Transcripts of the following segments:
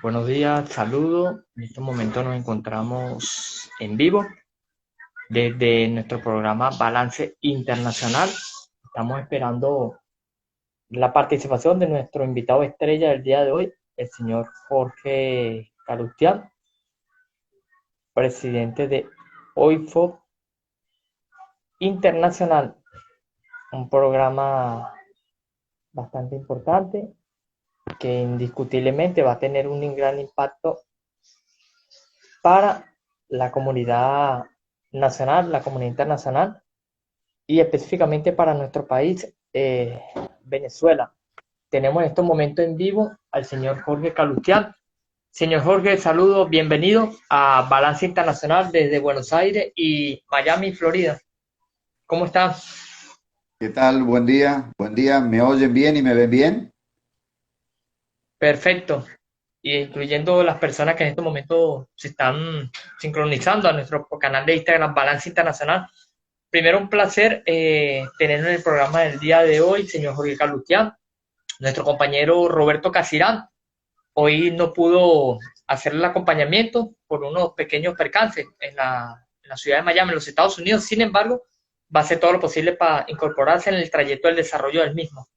Buenos días, saludos. En este momento nos encontramos en vivo desde nuestro programa Balance Internacional. Estamos esperando la participación de nuestro invitado estrella del día de hoy, el señor Jorge Calustián, presidente de OIFO Internacional, un programa bastante importante que indiscutiblemente va a tener un gran impacto para la comunidad nacional, la comunidad internacional y específicamente para nuestro país, Venezuela. Tenemos en estos momentos en vivo al señor Jorge Calustián. Señor Jorge, saludos, bienvenido a Balance Internacional desde Buenos Aires y Miami, Florida. ¿Cómo está? ¿Qué tal? Buen día. Buen día. ¿Me oyen bien y me ven bien? Perfecto. Y incluyendo las personas que en este momento se están sincronizando a nuestro canal de Instagram Balance Internacional. Primero, un placer tenerlo en el programa del día de hoy, señor Jorge Calustián. Nuestro compañero Roberto Casirán hoy no pudo hacer el acompañamiento por unos pequeños percances en la ciudad de Miami, en los Estados Unidos. Sin embargo, va a hacer todo lo posible para incorporarse en el trayecto del desarrollo del mismo.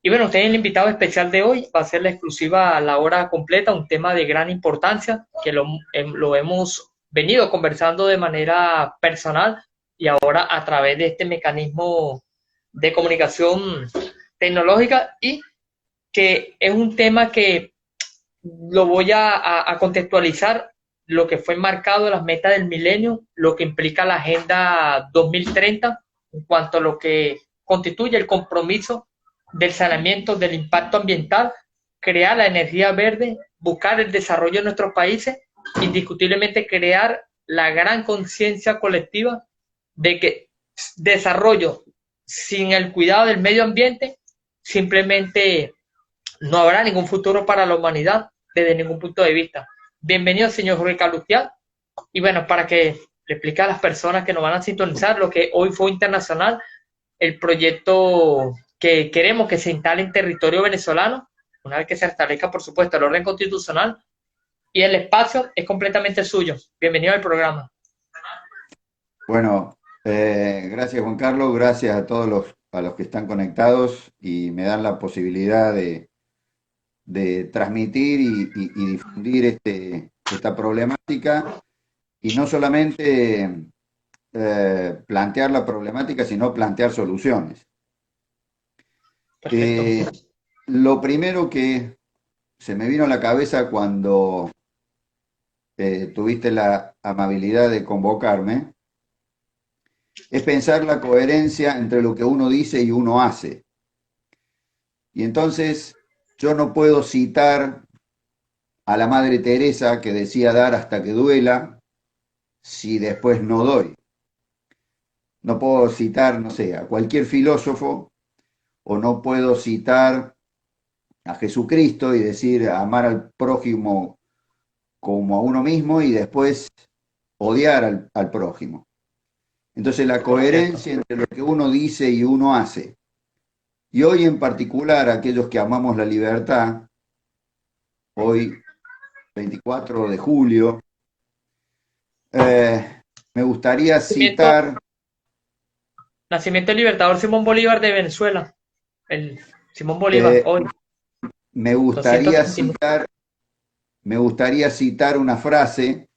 Y bueno, usted es el invitado especial de hoy, va a ser la exclusiva a la hora completa, un tema de gran importancia que lo hemos venido conversando de manera personal y ahora a través de este mecanismo de comunicación tecnológica y que es un tema que lo voy a contextualizar, lo que fue marcado las metas del milenio, lo que implica la Agenda 2030 en cuanto a lo que constituye el compromiso del saneamiento del impacto ambiental, crear la energía verde, buscar el desarrollo de nuestros países, indiscutiblemente crear la gran conciencia colectiva de que desarrollo sin el cuidado del medio ambiente simplemente no habrá ningún futuro para la humanidad desde ningún punto de vista. Bienvenido, señor Jorge Calustián. Y bueno, para que le explique a las personas que nos van a sintonizar lo que hoy fue internacional, el proyecto que queremos que se instale en territorio venezolano, una vez que se establezca, por supuesto, el orden constitucional, y el espacio es completamente suyo. Bienvenido al programa. Bueno, gracias Juan Carlos, gracias a todos a los que están conectados y me dan la posibilidad de transmitir y difundir esta problemática y no solamente plantear la problemática, sino plantear soluciones. Perfecto. Eh, lo primero que se me vino a la cabeza cuando tuviste la amabilidad de convocarme es pensar la coherencia entre lo que uno dice y uno hace. Y entonces yo no puedo citar a la Madre Teresa que decía dar hasta que duela si después no doy. No puedo citar, no sé, a cualquier filósofo o no puedo citar a Jesucristo y decir amar al prójimo como a uno mismo y después odiar al prójimo. Entonces la Correcto. coherencia entre lo que uno dice y uno hace. Y hoy en particular, aquellos que amamos la libertad, hoy 24 de julio, me gustaría Nacimiento, citar, nacimiento del libertador Simón Bolívar de Venezuela. El Simón Bolívar, eh, hoy, me gustaría 239. citar, me gustaría citar una frase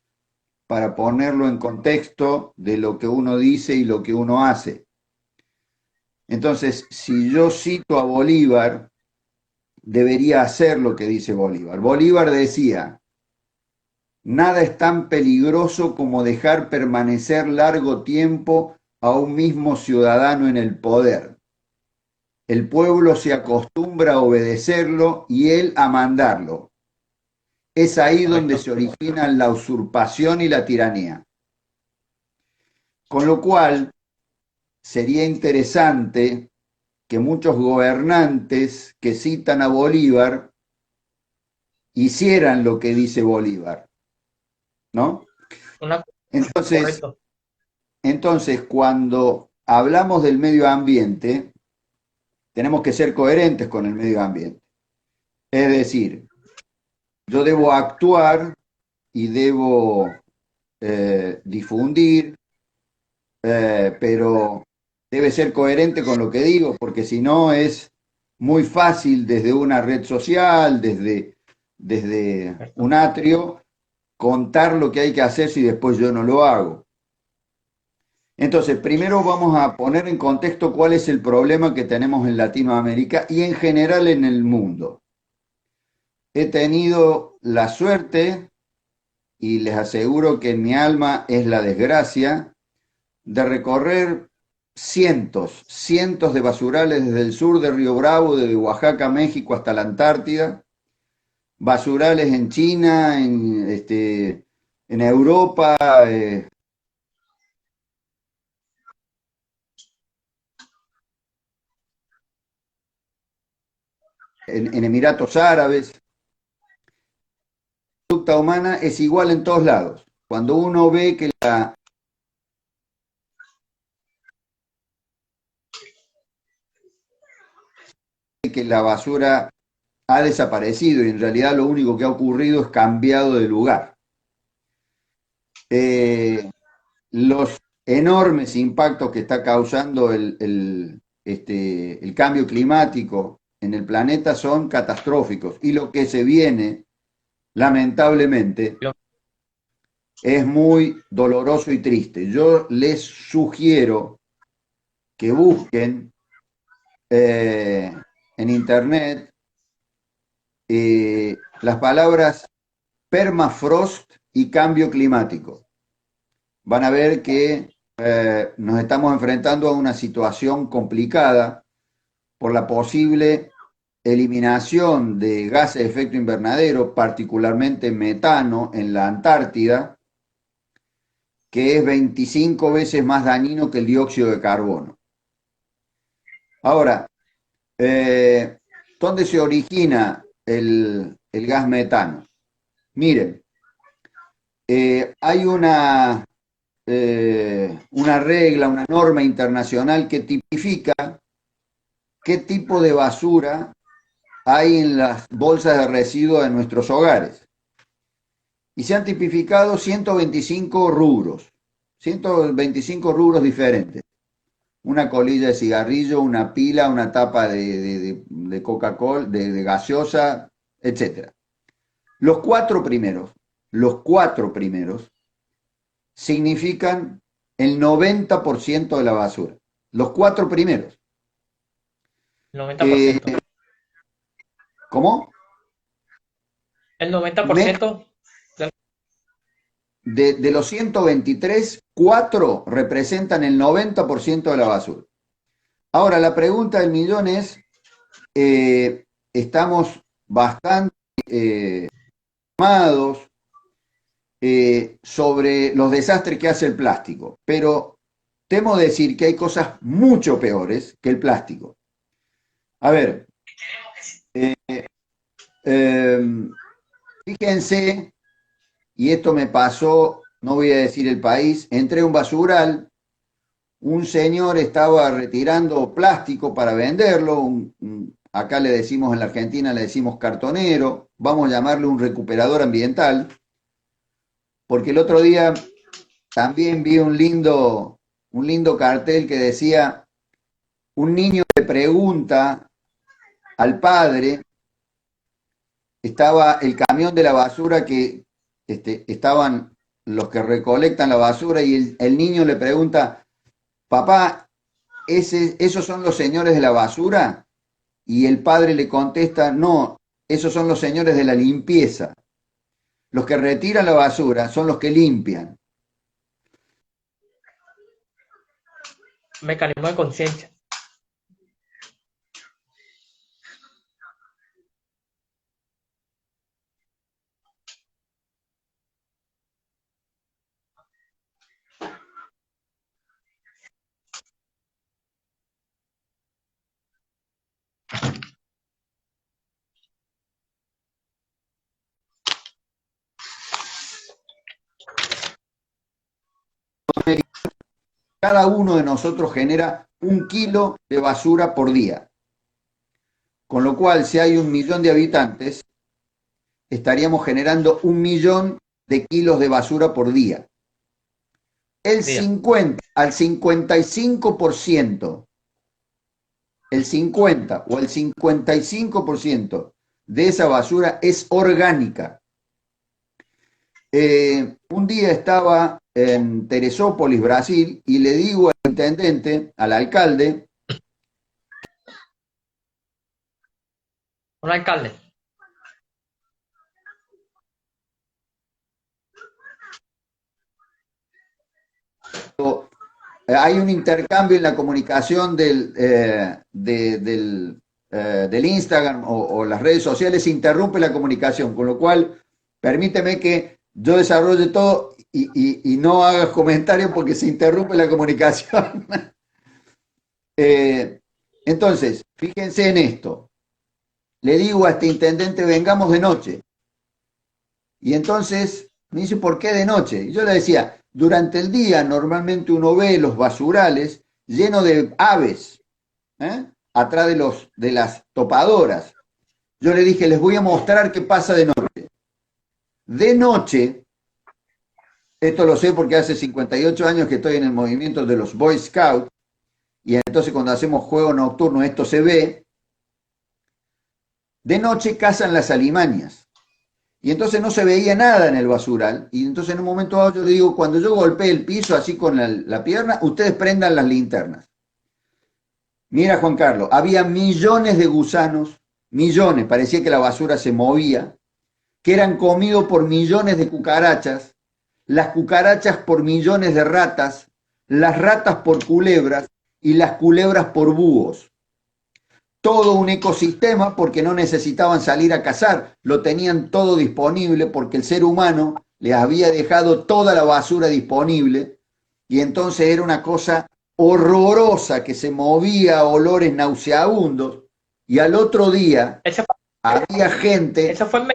para ponerlo en contexto de lo que uno dice y lo que uno hace. Entonces, si yo cito a Bolívar, debería hacer lo que dice Bolívar. Bolívar decía, nada es tan peligroso como dejar permanecer largo tiempo a un mismo ciudadano en el poder. El pueblo se acostumbra a obedecerlo y él a mandarlo. Es ahí donde Correcto. se originan la usurpación y la tiranía. Con lo cual, sería interesante que muchos gobernantes que citan a Bolívar hicieran lo que dice Bolívar, ¿no? Una, Entonces, correcto. entonces, cuando hablamos del medio ambiente, tenemos que ser coherentes con el medio ambiente. Es decir, yo debo actuar y debo difundir, pero debe ser coherente con lo que digo, porque si no es muy fácil desde una red social, desde ¿cierto? un atrio, contar lo que hay que hacer si después yo no lo hago. Entonces, primero vamos a poner en contexto cuál es el problema que tenemos en Latinoamérica y en general en el mundo. He tenido la suerte, y les aseguro que en mi alma es la desgracia, de recorrer cientos de basurales desde el sur de Río Bravo, desde Oaxaca, México, hasta la Antártida, basurales en China, en Europa, en Emiratos Árabes. La conducta humana es igual en todos lados. Cuando uno ve que la basura ha desaparecido y en realidad lo único que ha ocurrido es cambiado de lugar. Los enormes impactos que está causando el cambio climático en el planeta son catastróficos y lo que se viene, lamentablemente, Lo- es muy doloroso y triste. Yo les sugiero que busquen en internet las palabras permafrost y cambio climático. Van a ver que nos estamos enfrentando a una situación complicada por la posible eliminación de gases de efecto invernadero, particularmente metano en la Antártida, que es 25 veces más dañino que el dióxido de carbono. Ahora, ¿dónde se origina el gas metano? Miren, hay una regla, una norma internacional que tipifica qué tipo de basura hay en las bolsas de residuos de nuestros hogares. Y se han tipificado 125 rubros diferentes. Una colilla de cigarrillo, una pila, una tapa de Coca-Cola, de gaseosa, etc. Los los cuatro primeros significan el 90% de la basura. Los cuatro primeros. El noventa por Eh, ciento ¿Cómo? El noventa por Me- ciento del- de los 123, 4 representan el 90% de la basura. Ahora, la pregunta del millón es, estamos bastante informados sobre los desastres que hace el plástico, pero temo decir que hay cosas mucho peores que el plástico. A ver, eh, fíjense, y esto me pasó, no voy a decir el país, entré a un basural, un señor estaba retirando plástico para venderlo, acá le decimos en la Argentina, le decimos cartonero, vamos a llamarle un recuperador ambiental, porque el otro día también vi un lindo cartel que decía, un niño le pregunta al padre, estaba el camión de la basura que estaban los que recolectan la basura y el niño le pregunta, papá, ¿esos son los señores de la basura? Y el padre le contesta, no, esos son los señores de la limpieza. Los que retiran la basura son los que limpian. mecanismo de conciencia. Cada uno de nosotros genera 1 kilo de basura por día. Con lo cual, si hay 1 millón de habitantes, estaríamos generando 1.000.000 de kilos de basura por día. El 50 al 55%, el 50 o el 55% de esa basura es orgánica. Un día estaba en Teresópolis, Brasil, y le digo al intendente, al alcalde. Un alcalde. Hay un intercambio en la comunicación del Instagram o las redes sociales, se interrumpe la comunicación, con lo cual permíteme que yo desarrolle todo y no hagas comentarios porque se interrumpe la comunicación. Entonces, fíjense en esto. Le digo a este intendente, vengamos de noche. Y entonces me dice, ¿por qué de noche? Y yo le decía, durante el día normalmente uno ve los basurales llenos de aves, atrás de las topadoras. Yo le dije, les voy a mostrar qué pasa de noche. De noche, esto lo sé porque hace 58 años que estoy en el movimiento de los Boy Scouts, y entonces cuando hacemos juego nocturno esto se ve. De noche cazan las alimañas. Y entonces no se veía nada en el basural. Y entonces en un momento dado yo le digo, cuando yo golpeé el piso así con la pierna, ustedes prendan las linternas. Mira, Juan Carlos, había millones de gusanos, millones, parecía que la basura se movía, que eran comidos por millones de cucarachas, las cucarachas por millones de ratas, las ratas por culebras y las culebras por búhos. Todo un ecosistema porque no necesitaban salir a cazar, lo tenían todo disponible porque el ser humano les había dejado toda la basura disponible y entonces era una cosa horrorosa que se movía a olores nauseabundos y al otro día había gente... Eso fue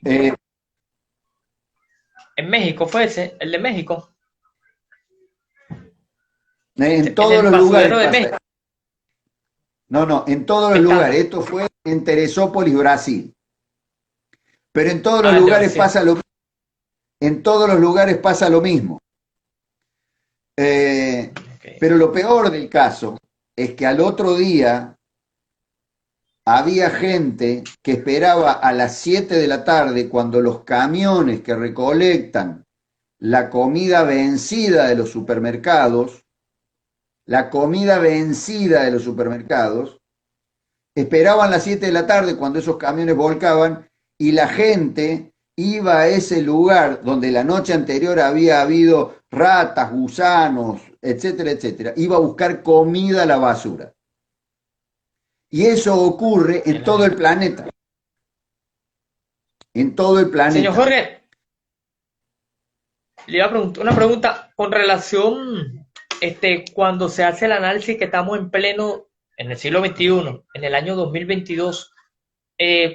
en México, fue ese, el de México. En todos los lugares. No, en todos los lugares. Esto fue en Teresópolis, Brasil. Pero en todos los lugares pasa lo mismo. En todos los lugares pasa lo mismo. Pero lo peor del caso es que al otro día había gente que esperaba a las 7 de la tarde, cuando los camiones que recolectan la comida vencida de los supermercados, esperaban las 7 de la tarde cuando esos camiones volcaban y la gente iba a ese lugar donde la noche anterior había habido ratas, gusanos, etcétera, etcétera. Iba a buscar comida a la basura. Y eso ocurre en todo el planeta. En todo el planeta. Señor Jorge, le iba a preguntar una pregunta con relación, cuando se hace el análisis que estamos en pleno, en el siglo XXI, en el año 2022,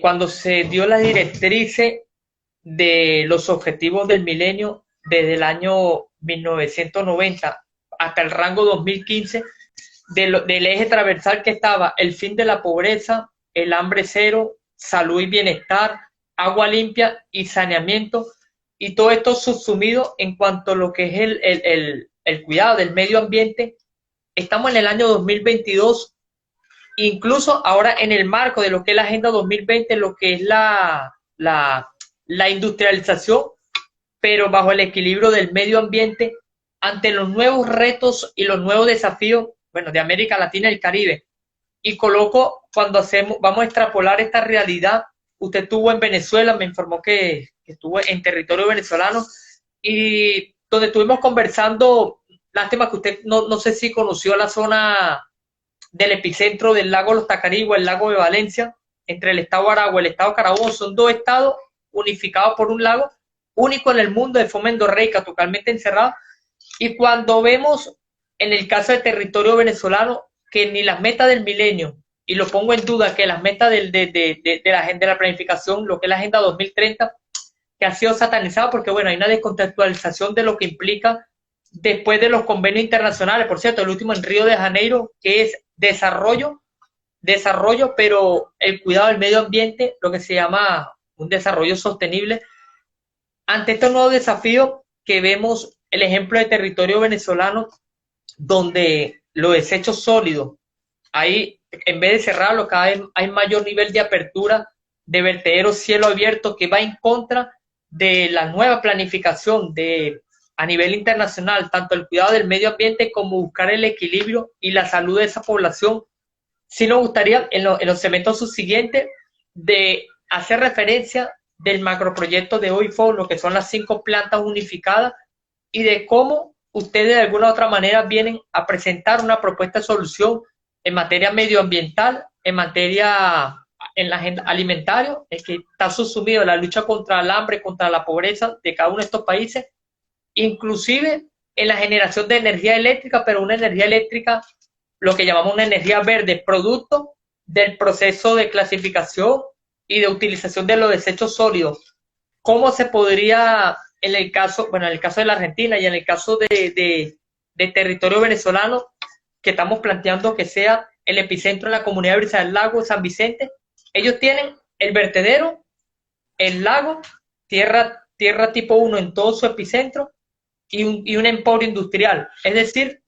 cuando se dio la directriz de los objetivos del milenio desde el año 1990 hasta el rango 2015, del eje transversal que estaba el fin de la pobreza, el hambre cero, salud y bienestar, agua limpia y saneamiento, y todo esto subsumido en cuanto a lo que es el cuidado del medio ambiente. Estamos en el año 2022, incluso ahora en el marco de lo que es la Agenda 2020, lo que es la industrialización, pero bajo el equilibrio del medio ambiente, ante los nuevos retos y los nuevos desafíos, bueno, de América Latina y el Caribe. Y coloco, vamos a extrapolar esta realidad. Usted estuvo en Venezuela, me informó que estuvo en territorio venezolano, y donde estuvimos conversando. Lástima que usted no sé si conoció la zona del epicentro del lago Los Tacarigua, el lago de Valencia, entre el estado Aragua y el estado Carabobo. Son dos estados unificados por un lago, único en el mundo, de forma endorreica, totalmente encerrado. Y cuando vemos, en el caso del territorio venezolano, que ni las metas del milenio, y lo pongo en duda, que las metas de la agenda de la planificación, lo que es la Agenda 2030, que ha sido satanizada porque, bueno, hay una descontextualización de lo que implica después de los convenios internacionales. Por cierto, el último en Río de Janeiro, que es desarrollo, pero el cuidado del medio ambiente, lo que se llama un desarrollo sostenible. Ante estos nuevos desafíos que vemos el ejemplo de territorio venezolano, donde los desechos sólidos, ahí en vez de cerrarlo, cada vez hay mayor nivel de apertura de vertederos cielo abierto que va en contra de la nueva planificación a nivel internacional, tanto el cuidado del medio ambiente como buscar el equilibrio y la salud de esa población. Sí nos gustaría en los segmentos subsiguientes de hacer referencia del macroproyecto de OIFO, lo que son las 5 plantas unificadas, y de cómo ustedes de alguna u otra manera vienen a presentar una propuesta de solución en materia medioambiental, en la agenda alimentaria, es que está subsumido en la lucha contra el hambre, contra la pobreza de cada uno de estos países, inclusive en la generación de energía eléctrica, pero una energía eléctrica, lo que llamamos una energía verde, producto del proceso de clasificación y de utilización de los desechos sólidos. ¿Cómo se podría, en el caso de la Argentina y en el caso de territorio venezolano, que estamos planteando que sea el epicentro en la comunidad de Brisa del Lago, San Vicente? Ellos tienen el vertedero, el lago, tierra tipo 1 en todo su epicentro y un emporio industrial. Es decir,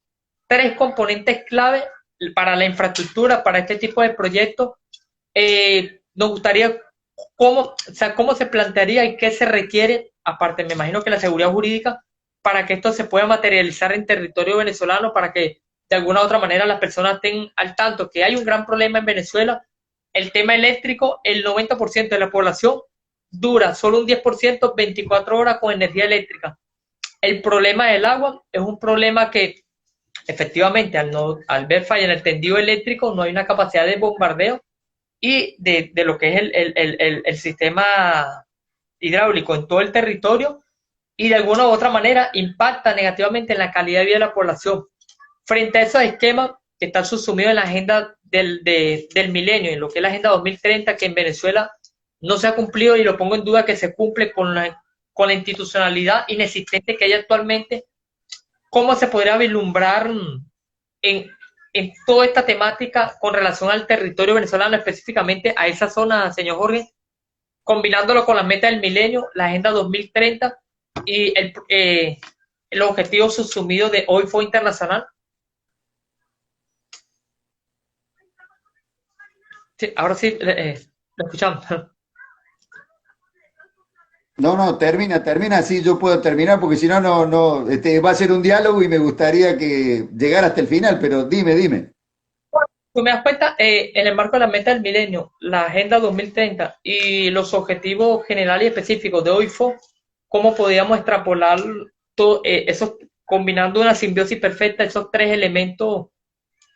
3 componentes clave para la infraestructura, para este tipo de proyectos. Nos gustaría cómo se plantearía y qué se requiere, aparte me imagino que la seguridad jurídica, para que esto se pueda materializar en territorio venezolano, para que de alguna u otra manera las personas estén al tanto que hay un gran problema en Venezuela. El tema eléctrico, el 90% de la población dura solo un 10%, 24 horas con energía eléctrica. El problema del agua es un problema que efectivamente al ver falla en el tendido eléctrico no hay una capacidad de bombardeo y de lo que es el sistema hidráulico en todo el territorio, y de alguna u otra manera impacta negativamente en la calidad de vida de la población. Frente a esos esquemas que están subsumidos en la agenda del milenio, en lo que es la agenda 2030, que en Venezuela no se ha cumplido, y lo pongo en duda que se cumple con la institucionalidad inexistente que hay actualmente. ¿Cómo se podría vislumbrar en toda esta temática con relación al territorio venezolano, específicamente a esa zona, señor Jorge, combinándolo con las metas del milenio, la agenda 2030 y el objetivo subsumido de OIFO Internacional? Sí, ahora sí, lo escuchamos. No, termina, sí, yo puedo terminar, porque si no, va a ser un diálogo y me gustaría que llegara hasta el final, pero dime. Tú me das cuenta, en el marco de la meta del milenio, la Agenda 2030 y los objetivos generales y específicos de OIFO, ¿cómo podríamos extrapolar todo, esos, combinando una simbiosis perfecta, esos 3 elementos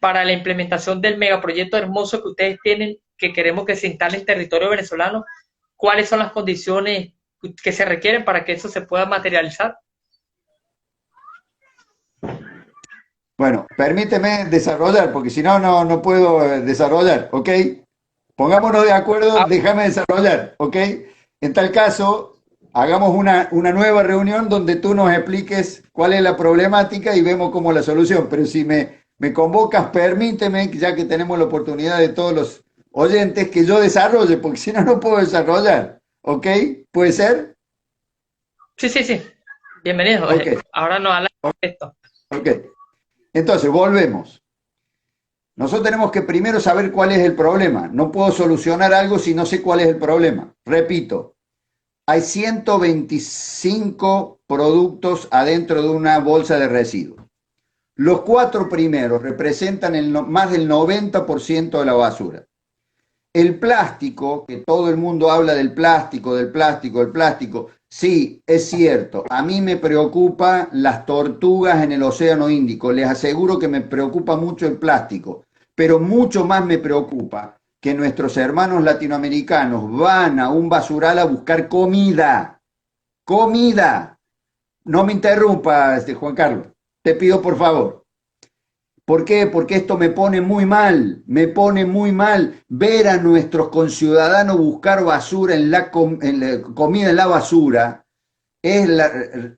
para la implementación del megaproyecto hermoso que ustedes tienen, que queremos que se instale en territorio venezolano? ¿Cuáles son las condiciones que se requieren para que eso se pueda materializar? Bueno, permíteme desarrollar, porque si no, no puedo desarrollar, ¿ok? Pongámonos de acuerdo, déjame desarrollar, ¿ok? En tal caso, hagamos una nueva reunión donde tú nos expliques cuál es la problemática y vemos cómo la solución. Pero si me convocas, permíteme, ya que tenemos la oportunidad de todos los oyentes, que yo desarrolle, porque si no, no puedo desarrollar, ¿ok? ¿Puede ser? Sí. Bienvenido. Okay. Ahora nos habla de esto. Ok. Entonces, volvemos. Nosotros tenemos que primero saber cuál es el problema. No puedo solucionar algo si no sé cuál es el problema. Repito, hay 125 productos adentro de una bolsa de residuos. Los 4 primeros representan más del 90% de la basura. El plástico, que todo el mundo habla del plástico, sí, es cierto. A mí me preocupa las tortugas en el Océano Índico. Les aseguro que me preocupa mucho el plástico, pero mucho más me preocupa que nuestros hermanos latinoamericanos van a un basural a buscar comida. Comida. No me interrumpa, Juan Carlos. Te pido por favor. ¿Por qué? Porque esto me pone muy mal ver a nuestros conciudadanos buscar basura comida en la basura. Es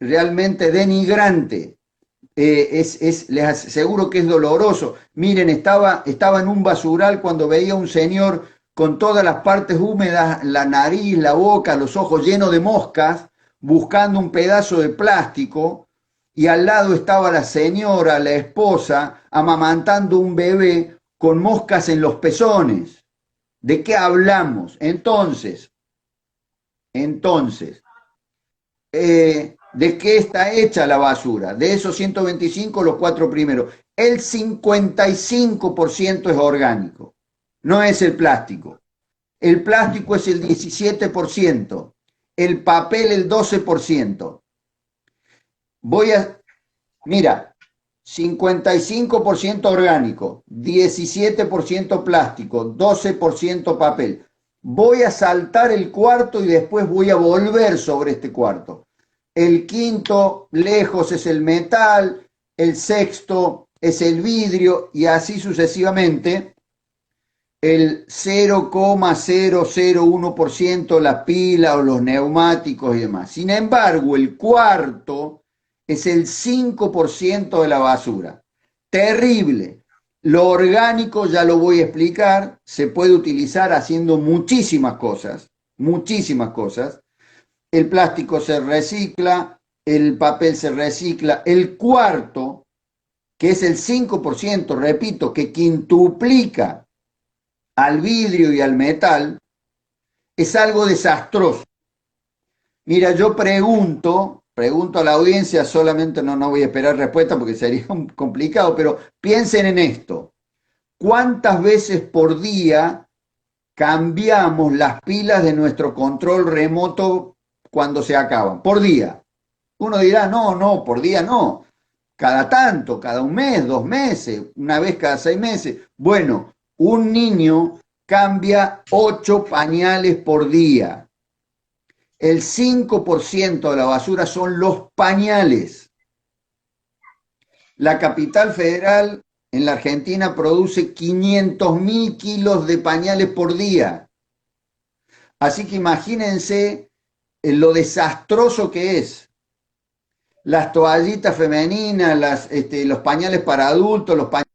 realmente denigrante. Les aseguro que es doloroso. Miren, estaba en un basural cuando veía a un señor con todas las partes húmedas, la nariz, la boca, los ojos llenos de moscas, buscando un pedazo de plástico, y al lado estaba la señora, la esposa, amamantando un bebé con moscas en los pezones. ¿De qué hablamos? Entonces, ¿de qué está hecha la basura? De esos 125, los 4 primeros. El 55% es orgánico, no es el plástico. El plástico es el 17%, el papel el 12%. Mira, 55% orgánico, 17% plástico, 12% papel. Voy a saltar el cuarto y después voy a volver sobre este cuarto. El quinto, lejos, es el metal, el sexto es el vidrio y así sucesivamente. El 0,001% las pilas o los neumáticos y demás. Sin embargo, el cuarto es el 5% de la basura. Terrible. Lo orgánico, ya lo voy a explicar, se puede utilizar haciendo muchísimas cosas, muchísimas cosas. El plástico se recicla, el papel se recicla. El cuarto, que es el 5%, repito, que quintuplica al vidrio y al metal, es algo desastroso. Mira, yo pregunto a la audiencia, solamente no voy a esperar respuesta porque sería complicado, pero piensen en esto. ¿Cuántas veces por día cambiamos las pilas de nuestro control remoto cuando se acaban? Por día. Uno dirá, no, por día no. Cada tanto, cada un mes, 2 meses, una vez cada 6 meses. Bueno, un niño cambia 8 pañales por día. El 5% de la basura son los pañales. La capital federal en la Argentina produce 500.000 kilos de pañales por día. Así que imagínense lo desastroso que es. Las toallitas femeninas, los pañales para adultos, los pañales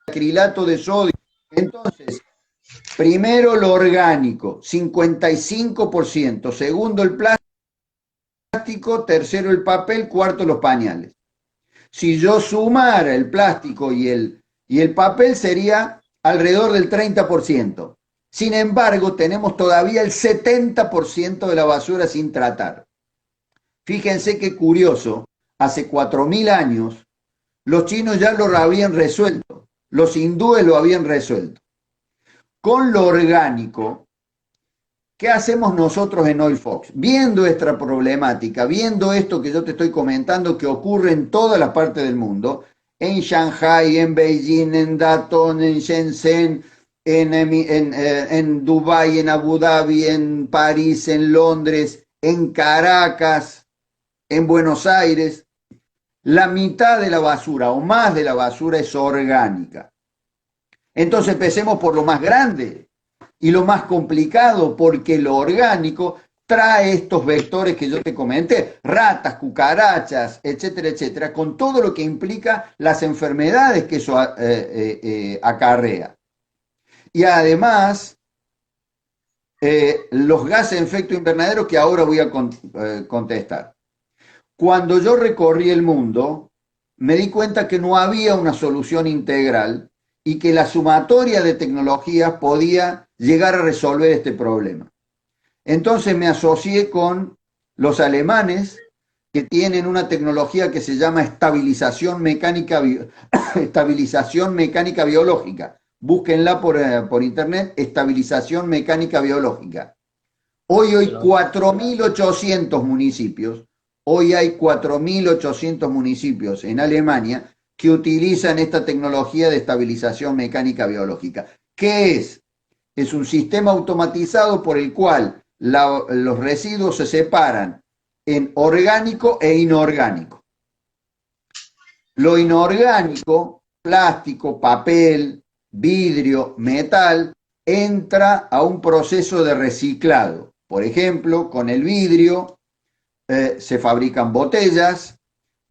de acrilato de sodio. Entonces, primero lo orgánico, 55%. Segundo el plástico. Tercero el papel. Cuarto los pañales. Si yo sumara el plástico y el papel sería alrededor del 30%. Sin embargo, tenemos todavía el 70% de la basura sin tratar. Fíjense qué curioso, hace 4.000 años los chinos ya lo habían resuelto, los hindúes lo habían resuelto. Con lo orgánico, ¿qué hacemos nosotros en Oil Fox? Viendo esta problemática, viendo esto que yo te estoy comentando que ocurre en todas las partes del mundo, en Shanghai, en Beijing, en Datong, en Shenzhen, en Dubái, en Abu Dhabi, en París, en Londres, en Caracas, en Buenos Aires, la mitad de la basura o más de la basura es orgánica. Entonces empecemos por lo más grande y lo más complicado, porque lo orgánico trae estos vectores que yo te comenté, ratas, cucarachas, etcétera, etcétera, con todo lo que implica las enfermedades que eso acarrea. Y además, los gases de efecto invernadero que ahora voy a contestar. Cuando yo recorrí el mundo, me di cuenta que no había una solución integral y que la sumatoria de tecnologías podía llegar a resolver este problema. Entonces me asocié con los alemanes, que tienen una tecnología que se llama estabilización mecánica biológica. Búsquenla por internet, estabilización mecánica biológica. Hoy hay 4.800 municipios. Hoy hay 4.800 municipios en Alemania que utilizan esta tecnología de estabilización mecánica biológica. ¿Qué es? Es un sistema automatizado por el cual los residuos se separan en orgánico e inorgánico. Lo inorgánico, plástico, papel, vidrio, metal, entra a un proceso de reciclado. Por ejemplo, con el vidrio se fabrican botellas,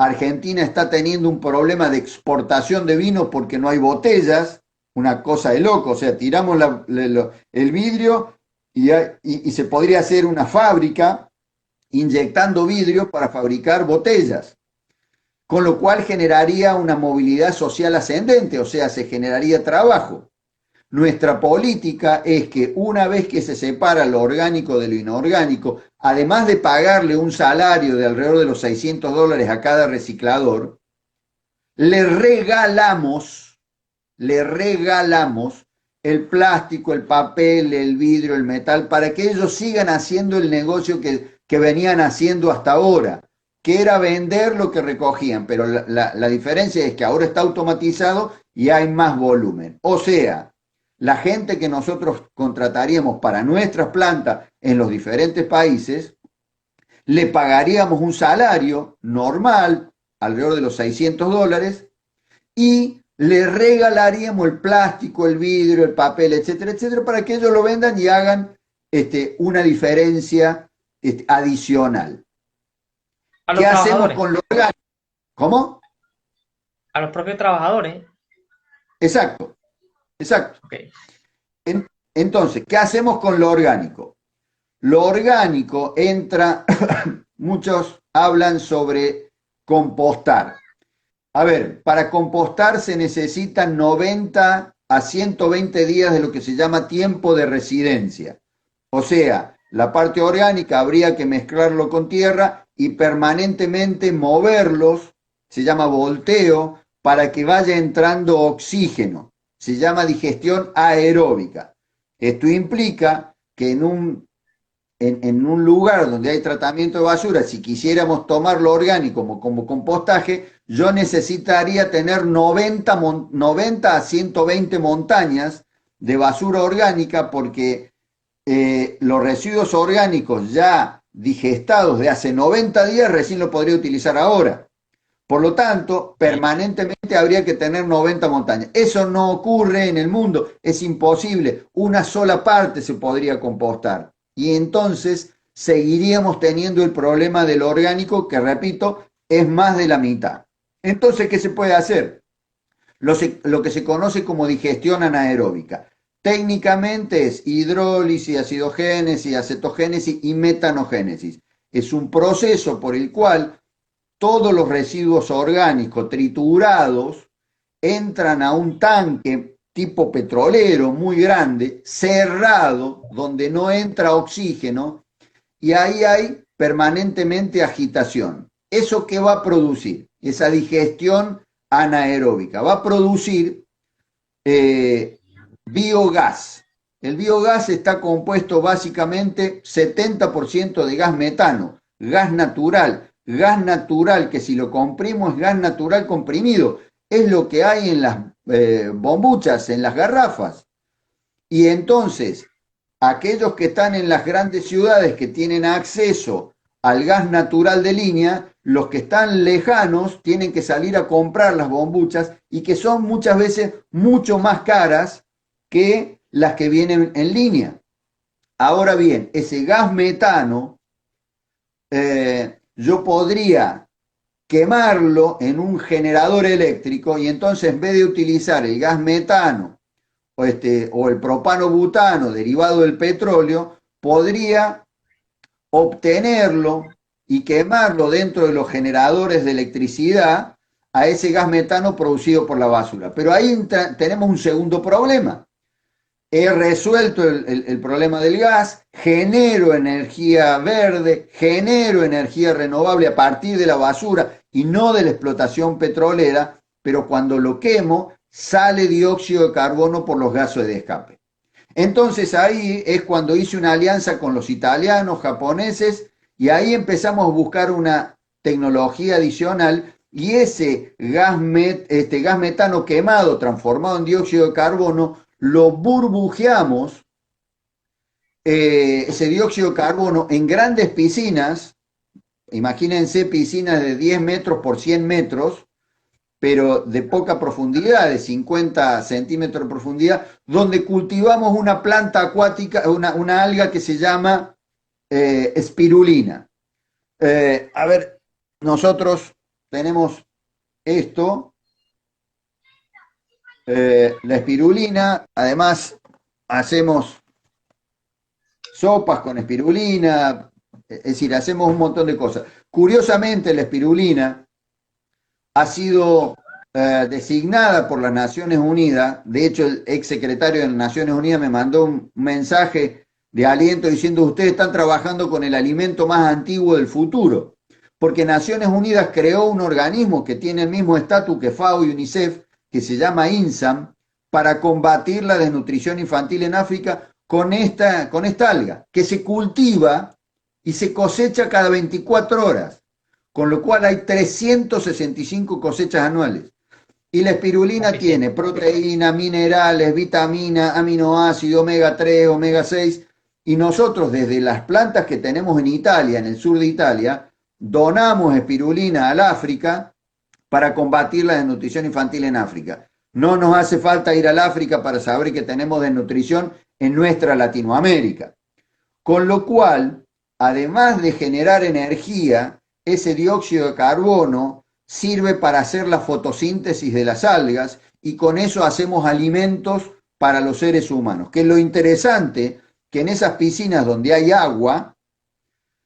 Argentina está teniendo un problema de exportación de vino porque no hay botellas, una cosa de loco, o sea, tiramos el vidrio y se podría hacer una fábrica inyectando vidrio para fabricar botellas, con lo cual generaría una movilidad social ascendente, o sea, se generaría trabajo. Nuestra política es que una vez que se separa lo orgánico de lo inorgánico, además de pagarle un salario de alrededor de los $600 a cada reciclador, le regalamos el plástico, el papel, el vidrio, el metal, para que ellos sigan haciendo el negocio que venían haciendo hasta ahora, que era vender lo que recogían, pero la diferencia es que ahora está automatizado y hay más volumen. O sea, la gente que nosotros contrataríamos para nuestras plantas en los diferentes países, le pagaríamos un salario normal, alrededor de los $600, y le regalaríamos el plástico, el vidrio, el papel, etcétera, etcétera, para que ellos lo vendan y hagan una diferencia adicional. A los ¿Qué hacemos trabajadores, con lo orgánico? ¿Cómo? a los propios trabajadores. Exacto, exacto. Ok. Entonces, ¿qué hacemos con lo orgánico? Lo orgánico entra, muchos hablan sobre compostar. A ver, para compostar se necesitan 90 a 120 días de lo que se llama tiempo de residencia. O sea, la parte orgánica habría que mezclarlo con tierra y permanentemente moverlos, se llama volteo, para que vaya entrando oxígeno. Se llama digestión aeróbica. Esto implica que en un lugar donde hay tratamiento de basura, si quisiéramos tomar lo orgánico como compostaje, yo necesitaría tener 90 a 120 montañas de basura orgánica porque los residuos orgánicos ya digestados de hace 90 días recién lo podría utilizar ahora. Por lo tanto, permanentemente habría que tener 90 montañas. Eso no ocurre en el mundo, es imposible. Una sola parte se podría compostar. Y entonces seguiríamos teniendo el problema del orgánico, que repito, es más de la mitad. Entonces, ¿qué se puede hacer? Lo que se conoce como digestión anaeróbica. Técnicamente es hidrólisis, acidogénesis, acetogénesis y metanogénesis. Es un proceso por el cual todos los residuos orgánicos triturados entran a un tanque tipo petrolero muy grande, cerrado, donde no entra oxígeno, y ahí hay permanentemente agitación. ¿Eso qué va a producir? Esa digestión anaeróbica. Va a producir biogás. El biogás está compuesto básicamente 70% de gas metano, gas natural que si lo comprimos es gas natural comprimido, es lo que hay en las bombuchas, en las garrafas. Y entonces, aquellos que están en las grandes ciudades que tienen acceso al gas natural de línea, los que están lejanos tienen que salir a comprar las bombuchas y que son muchas veces mucho más caras que las que vienen en línea. Ahora bien, ese gas metano, yo podría quemarlo en un generador eléctrico y entonces en vez de utilizar el gas metano o el propano-butano derivado del petróleo, podría obtenerlo y quemarlo dentro de los generadores de electricidad a ese gas metano producido por la basura. Pero ahí tenemos un segundo problema. He resuelto el problema del gas, genero energía verde, genero energía renovable a partir de la basura y no de la explotación petrolera, pero cuando lo quemo sale dióxido de carbono por los gases de escape. Entonces ahí es cuando hice una alianza con los italianos, japoneses, y ahí empezamos a buscar una tecnología adicional y ese gas metano quemado, transformado en dióxido de carbono, lo burbujeamos, ese dióxido de carbono, en grandes piscinas, imagínense piscinas de 10 metros por 100 metros, pero de poca profundidad, de 50 centímetros de profundidad, donde cultivamos una planta acuática, una alga que se llama espirulina. A ver, nosotros tenemos esto, la espirulina, además hacemos sopas con espirulina, es decir, hacemos un montón de cosas. Curiosamente, la espirulina ha sido designada por las Naciones Unidas. De hecho, el ex secretario de las Naciones Unidas me mandó un mensaje de aliento diciendo: ustedes están trabajando con el alimento más antiguo del futuro, porque Naciones Unidas creó un organismo que tiene el mismo estatus que FAO y UNICEF, que se llama INSAM, para combatir la desnutrición infantil en África con esta alga, que se cultiva y se cosecha cada 24 horas, con lo cual hay 365 cosechas anuales. Y la espirulina tiene proteína, minerales, vitamina, aminoácidos, omega 3, omega 6, y nosotros desde las plantas que tenemos en Italia, en el sur de Italia, donamos espirulina al África para combatir la desnutrición infantil en África. No nos hace falta ir al África para saber que tenemos desnutrición en nuestra Latinoamérica. Con lo cual, además de generar energía, ese dióxido de carbono sirve para hacer la fotosíntesis de las algas y con eso hacemos alimentos para los seres humanos. Que es lo interesante, que en esas piscinas donde hay agua,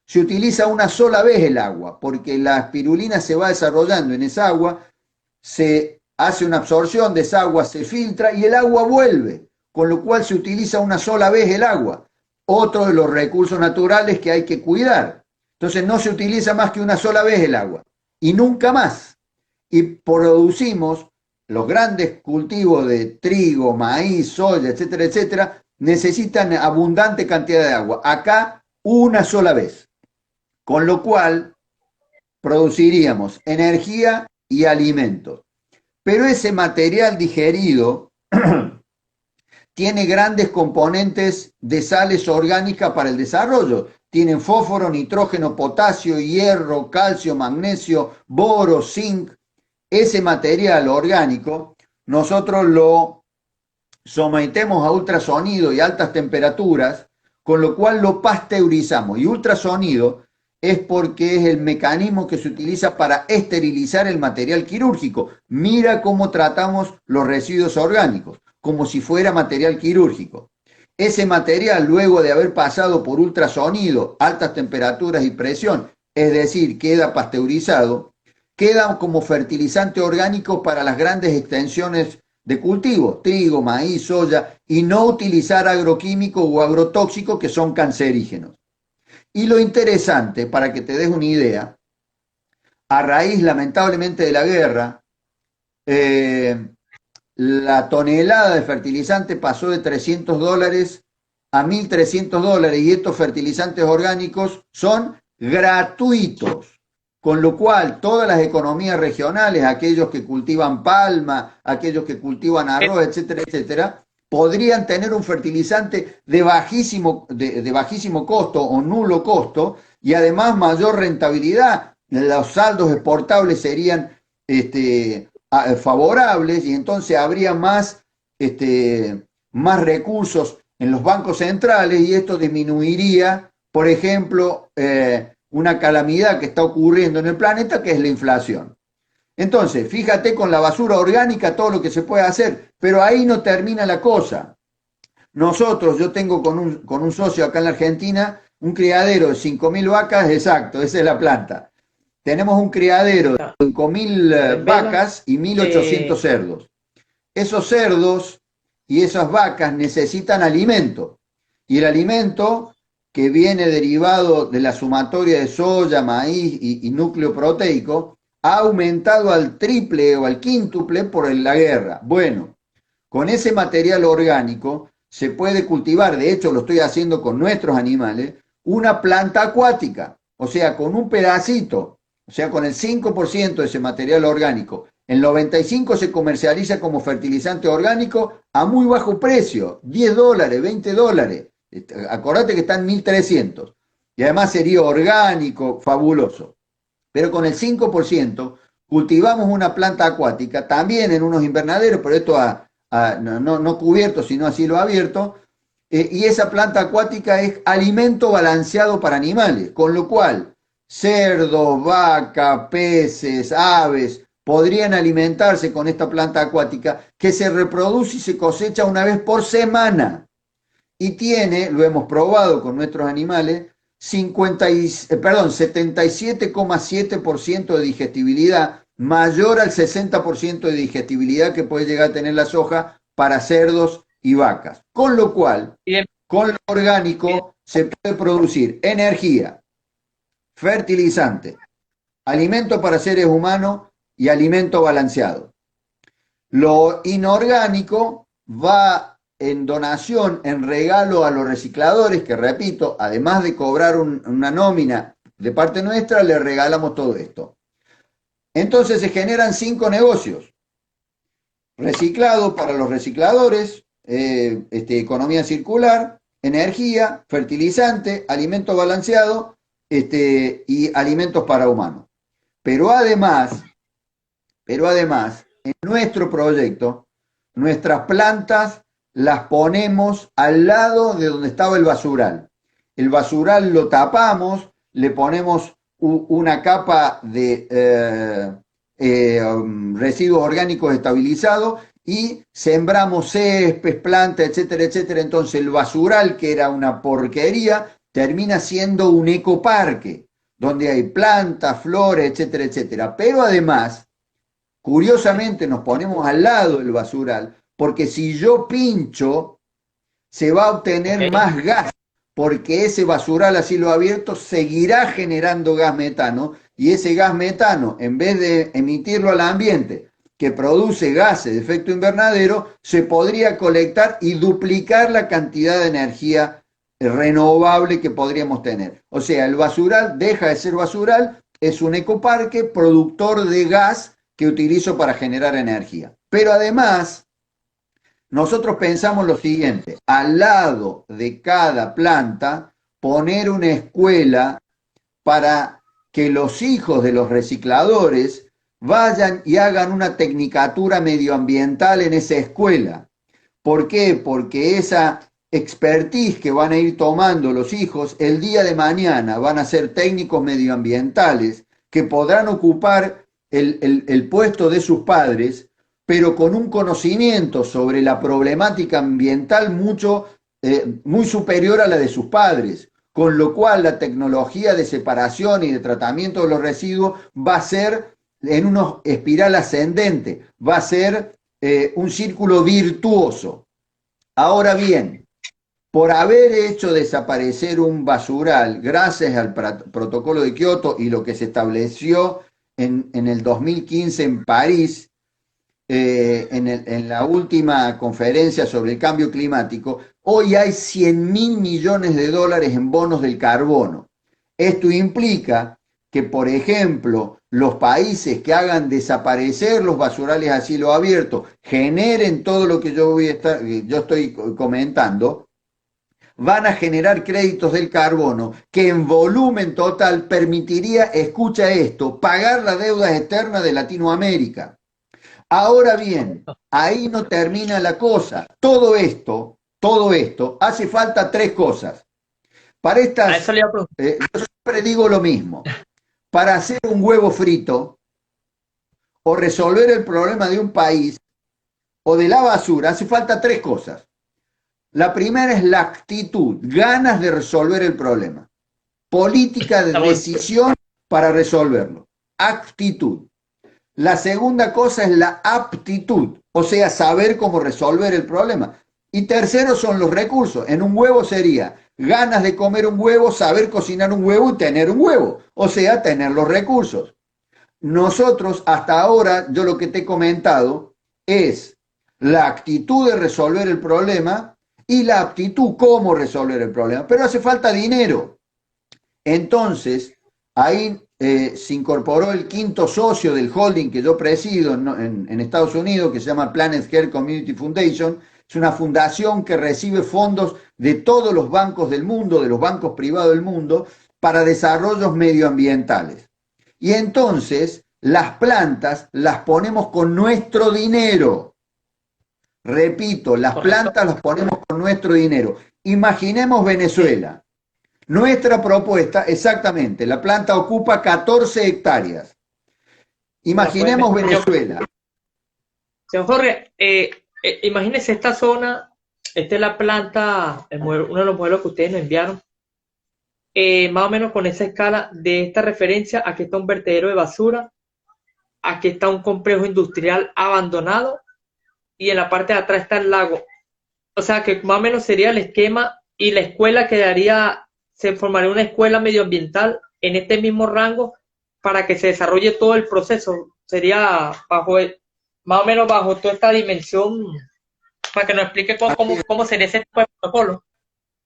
se utiliza una sola vez el agua, porque la espirulina se va desarrollando en esa agua, se hace una absorción de esa agua, se filtra y el agua vuelve, con lo cual se utiliza una sola vez el agua. Otro de los recursos naturales que hay que cuidar. Entonces no se utiliza más que una sola vez el agua y nunca más. Y producimos los grandes cultivos de trigo, maíz, soya, etcétera, etcétera, necesitan abundante cantidad de agua. Acá una sola vez. Con lo cual produciríamos energía y alimentos. Pero ese material digerido tiene grandes componentes de sales orgánicas para el desarrollo. Tienen fósforo, nitrógeno, potasio, hierro, calcio, magnesio, boro, zinc. Ese material orgánico nosotros lo sometemos a ultrasonido y altas temperaturas, con lo cual lo pasteurizamos. Y ultrasonido es porque es el mecanismo que se utiliza para esterilizar el material quirúrgico. Mira cómo tratamos los residuos orgánicos, como si fuera material quirúrgico. Ese material, luego de haber pasado por ultrasonido, altas temperaturas y presión, es decir, queda pasteurizado, queda como fertilizante orgánico para las grandes extensiones de cultivo, trigo, maíz, soya, y no utilizar agroquímicos o agrotóxicos que son cancerígenos. Y lo interesante, para que te des una idea, a raíz lamentablemente de la guerra, la tonelada de fertilizante pasó de $300 a $1.300 y estos fertilizantes orgánicos son gratuitos. Con lo cual, todas las economías regionales, aquellos que cultivan palma, aquellos que cultivan arroz, etcétera, etcétera, podrían tener un fertilizante de bajísimo costo o nulo costo y además mayor rentabilidad. Los saldos exportables serían favorables y entonces habría más recursos en los bancos centrales y esto disminuiría, por ejemplo, una calamidad que está ocurriendo en el planeta, que es la inflación. Entonces, fíjate con la basura orgánica todo lo que se puede hacer, pero ahí no termina la cosa. Nosotros, yo tengo con un socio acá en la Argentina, un criadero de 5.000 vacas, exacto, esa es la planta. Tenemos un criadero de 5.000 vacas y 1.800 cerdos. Esos cerdos y esas vacas necesitan alimento. Y el alimento que viene derivado de la sumatoria de soya, maíz y núcleo proteico, ha aumentado al triple o al quíntuple por la guerra. Bueno, con ese material orgánico se puede cultivar, de hecho lo estoy haciendo con nuestros animales, una planta acuática, o sea, con un pedacito, o sea, con el 5% de ese material orgánico. El 95% se comercializa como fertilizante orgánico a muy bajo precio, $10, $20. Acordate que están 1.300. Y además sería orgánico, fabuloso. Pero con el 5% cultivamos una planta acuática, también en unos invernaderos, pero esto no cubierto, sino a cielo abierto, y esa planta acuática es alimento balanceado para animales, con lo cual cerdos, vaca, peces, aves, podrían alimentarse con esta planta acuática que se reproduce y se cosecha una vez por semana. Y tiene, lo hemos probado con nuestros animales, 77,7% de digestibilidad, mayor al 60% de digestibilidad que puede llegar a tener la soja para cerdos y vacas. Con lo cual, Bien, con lo bien. orgánico se puede producir energía, fertilizante, alimento para seres humanos y alimento balanceado. Lo inorgánico va en donación, en regalo a los recicladores, que repito, además de cobrar una nómina de parte nuestra, le regalamos todo esto. Entonces se generan 5 negocios. Reciclado para los recicladores, economía circular, energía, fertilizante, alimento balanceado y alimentos para humanos. Pero además, en nuestro proyecto, nuestras plantas las ponemos al lado de donde estaba el basural. El basural lo tapamos, le ponemos una capa de residuos orgánicos estabilizados y sembramos césped, plantas, etcétera, etcétera. Entonces el basural, que era una porquería, termina siendo un ecoparque, donde hay plantas, flores, etcétera, etcétera. Pero además, curiosamente nos ponemos al lado del basural, porque si yo pincho, se va a obtener Ok. más gas, porque ese basural a cielo abierto seguirá generando gas metano, y ese gas metano, en vez de emitirlo al ambiente, que produce gases de efecto invernadero, se podría colectar y duplicar la cantidad de energía renovable que podríamos tener. O sea, el basural deja de ser basural, es un ecoparque productor de gas que utilizo para generar energía. Pero además, nosotros pensamos lo siguiente: al lado de cada planta, poner una escuela para que los hijos de los recicladores vayan y hagan una tecnicatura medioambiental en esa escuela. ¿Por qué? Porque esa expertise que van a ir tomando los hijos, el día de mañana van a ser técnicos medioambientales que podrán ocupar el puesto de sus padres, pero con un conocimiento sobre la problemática ambiental muy superior a la de sus padres, con lo cual la tecnología de separación y de tratamiento de los residuos va a ser en una espiral ascendente, va a ser un círculo virtuoso. Ahora bien, por haber hecho desaparecer un basural, gracias al protocolo de Kioto y lo que se estableció en el 2015 en París, en la última conferencia sobre el cambio climático, hoy hay 100.000 millones de dólares en bonos del carbono. Esto implica que, por ejemplo, los países que hagan desaparecer los basurales a cielo abierto, generen todo lo que yo estoy comentando, van a generar créditos del carbono que en volumen total permitiría, escucha esto, pagar la deuda externa de Latinoamérica. Ahora bien, Correcto. ahí no termina la cosa. Todo esto, hace falta 3 cosas. Para A eso estas, le iba a preguntar. yo siempre digo lo mismo. Para hacer un huevo frito o resolver el problema de un país o de la basura, hace falta 3 cosas. La primera es la actitud, ganas de resolver el problema. Política de Estamos, decisión para resolverlo. Actitud. La segunda cosa es la aptitud, o sea, saber cómo resolver el problema. Y tercero son los recursos. En un huevo sería ganas de comer un huevo, saber cocinar un huevo y tener un huevo, o sea, tener los recursos. Nosotros hasta ahora, yo lo que te he comentado es la actitud de resolver el problema y la aptitud cómo resolver el problema. Pero hace falta dinero. Entonces, ahí se incorporó el quinto socio del holding que yo presido en Estados Unidos, que se llama Planet Care Community Foundation. Es una fundación que recibe fondos de todos los bancos del mundo, de los bancos privados del mundo, para desarrollos medioambientales. Y entonces las plantas las ponemos con nuestro dinero. Repito, las correcto. plantas las ponemos con nuestro dinero. Imaginemos Venezuela. Nuestra propuesta, exactamente, la planta ocupa 14 hectáreas. La pueden Imaginemos ver. Venezuela. Señor Jorge, imagínese esta zona, esta es la planta, uno de los modelos que ustedes nos enviaron, más o menos con esa escala de esta referencia, aquí está un vertedero de basura, aquí está un complejo industrial abandonado y en la parte de atrás está el lago. O sea que más o menos sería el esquema y la escuela quedaría, se formaría una escuela medioambiental en este mismo rango para que se desarrolle todo el proceso. Sería más o menos bajo toda esta dimensión, para que nos explique cómo sería ese tipo de protocolo.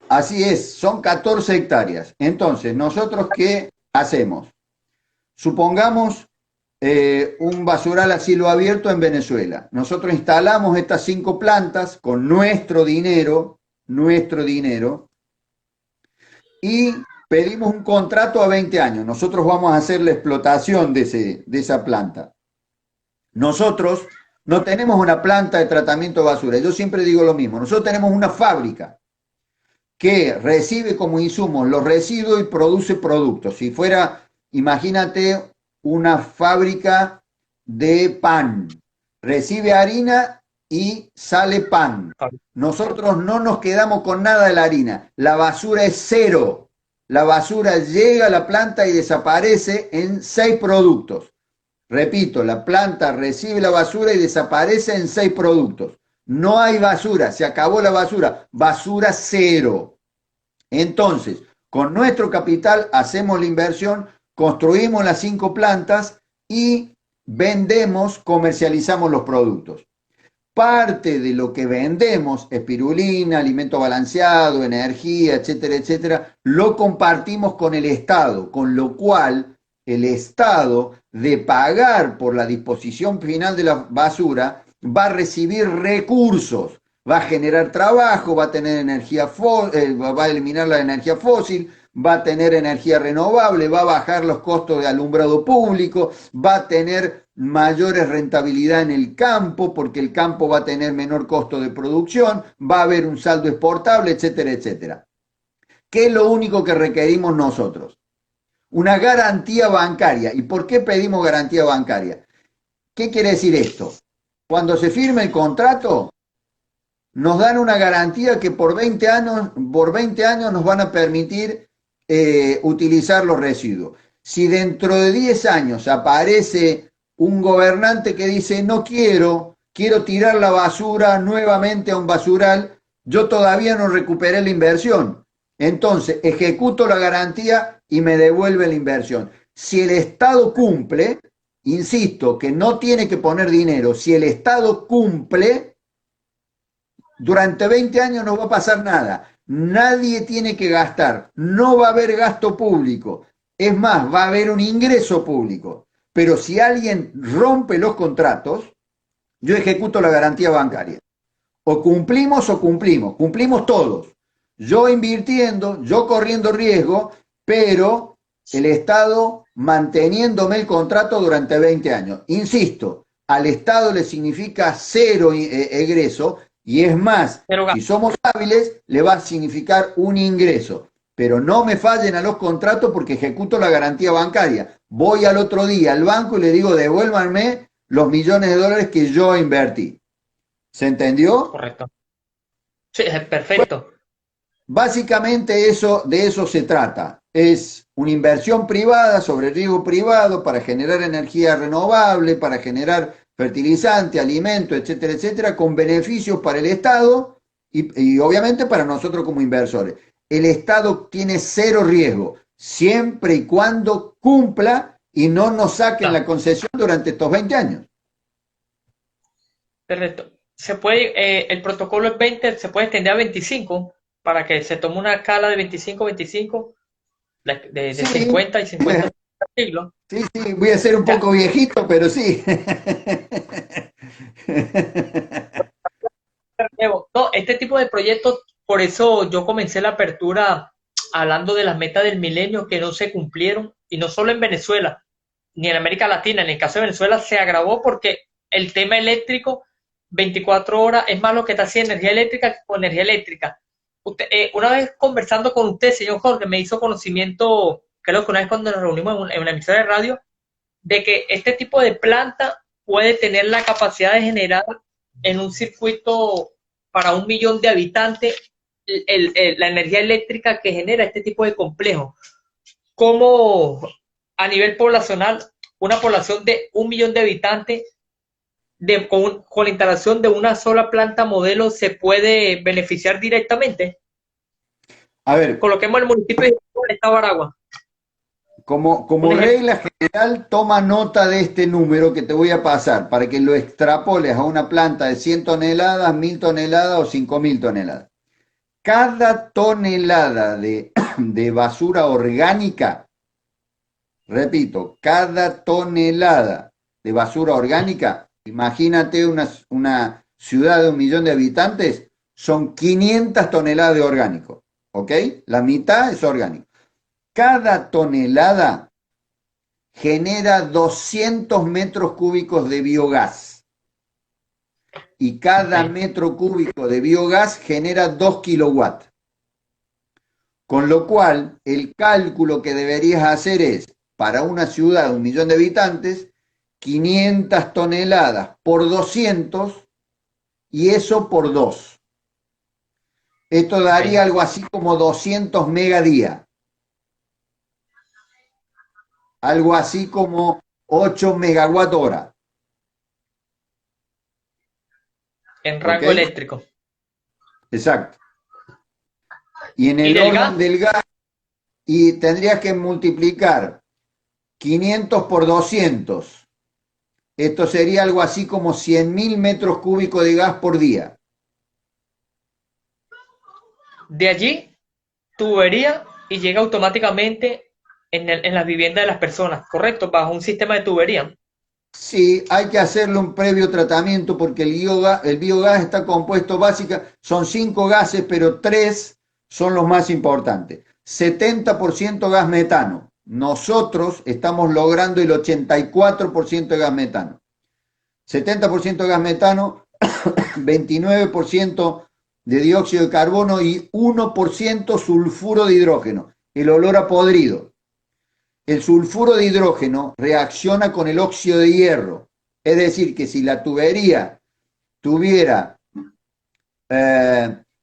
Así es, son 14 hectáreas. Entonces, ¿nosotros qué hacemos? Supongamos un basural a cielo abierto en Venezuela. Nosotros instalamos estas 5 plantas con nuestro dinero, y pedimos un contrato a 20 años. Nosotros vamos a hacer la explotación de esa planta. Nosotros no tenemos una planta de tratamiento de basura. Yo siempre digo lo mismo. Nosotros tenemos una fábrica que recibe como insumos los residuos y produce productos. Si fuera, imagínate, una fábrica de pan, recibe harina y sale pan. Nosotros no nos quedamos con nada de la harina, la basura es cero. La basura llega a la planta y desaparece en 6 productos. Repito, la planta recibe la basura y desaparece en 6 productos. No hay basura, se acabó la basura, basura cero. Entonces, con nuestro capital hacemos la inversión, construimos las 5 plantas y vendemos, comercializamos los productos. Parte de lo que vendemos, espirulina, alimento balanceado, energía, etcétera, etcétera, lo compartimos con el Estado, con lo cual el Estado, de pagar por la disposición final de la basura, va a recibir recursos, va a generar trabajo, va a tener va a eliminar la energía fósil, va a tener energía renovable, va a bajar los costos de alumbrado público, va a tener mayores rentabilidad en el campo, porque el campo va a tener menor costo de producción, va a haber un saldo exportable, etcétera, etcétera. ¿Qué es lo único que requerimos nosotros? Una garantía bancaria. ¿Y por qué pedimos garantía bancaria? ¿Qué quiere decir esto? Cuando se firme el contrato, nos dan una garantía que por 20 años nos van a permitir utilizar los residuos. Si dentro de 10 años aparece un gobernante que dice no quiero tirar la basura nuevamente a un basural, yo todavía no recuperé la inversión. Entonces ejecuto la garantía y me devuelve la inversión. Si el Estado cumple, insisto que no tiene que poner dinero, si el Estado cumple, durante 20 años no va a pasar nada. Nadie tiene que gastar. No va a haber gasto público. Es más, va a haber un ingreso público. Pero si alguien rompe los contratos, yo ejecuto la garantía bancaria. O cumplimos o cumplimos. Cumplimos todos. Yo invirtiendo, yo corriendo riesgo, pero el Estado manteniéndome el contrato durante 20 años. Insisto, al Estado le significa cero egreso. Y es más, si somos hábiles, le va a significar un ingreso. Pero no me fallen a los contratos porque ejecuto la garantía bancaria. Voy al otro día al banco y le digo, devuélvanme los millones de dólares que yo invertí. ¿Se entendió? Correcto. Sí, es perfecto. Básicamente de eso se trata. Es una inversión privada sobre riesgo privado para generar energía renovable, para generar fertilizante, alimento, etcétera, etcétera, con beneficios para el Estado y obviamente para nosotros como inversores. El Estado tiene cero riesgo, siempre y cuando cumpla y no nos saquen la concesión durante estos 20 años. Perfecto. El protocolo es 20, se puede extender a 25 para que se tome una escala de 25, 25, de Sí, 50 y 50 siglos. sí, voy a ser un poco viejito, pero sí. No, este tipo de proyectos, por eso yo comencé la apertura hablando de las metas del milenio que no se cumplieron, y no solo en Venezuela, ni en América Latina. En el caso de Venezuela se agravó porque el tema eléctrico, 24 horas, es más lo que está haciendo energía eléctrica que con energía eléctrica. Una vez conversando con usted, señor Jorge, me hizo conocimiento, creo que una vez cuando nos reunimos en una emisora de radio, de que este tipo de planta puede tener la capacidad de generar en un circuito para 1 millón de habitantes la energía eléctrica que genera este tipo de complejo. Como a nivel poblacional, una población de 1 millón de habitantes, con la instalación de una sola planta modelo, se puede beneficiar directamente. A ver, Coloquemos el municipio de Estado de Aragua. Un como ejemplo. regla general, toma nota de este número que te voy a pasar para que lo extrapoles a una planta de 100 toneladas, 1000 toneladas o 5000 toneladas. Cada tonelada de basura orgánica, repito, cada tonelada de basura orgánica, imagínate una ciudad de 1 millón de habitantes, son 500 toneladas de orgánico, ¿ok? La mitad es orgánico. Cada tonelada genera 200 metros cúbicos de biogás y cada Okay. metro cúbico de biogás genera 2 kilowatts. Con lo cual, el cálculo que deberías hacer es, para una ciudad de 1 millón de habitantes, 500 toneladas por 200 y eso por 2. Esto daría Okay. algo así como 200 megadía, algo así como 8 megawatt hora, En ¿ok? rango eléctrico. Exacto. Y en ¿Y el del orden gas? del gas, y tendrías que multiplicar 500 por 200. Esto sería algo así como 100.000 metros cúbicos de gas por día. De allí, tubería y llega automáticamente en las viviendas de las personas, ¿correcto? Bajo un sistema de tubería. Sí, hay que hacerle un previo tratamiento porque el biogás está compuesto son 5 gases, pero 3 son los más importantes. 70% gas metano. Nosotros estamos logrando el 84% de gas metano. 70% gas metano, 29% de dióxido de carbono y 1% sulfuro de hidrógeno, el olor a podrido. El sulfuro de hidrógeno reacciona con el óxido de hierro, es decir, que si la tubería tuviera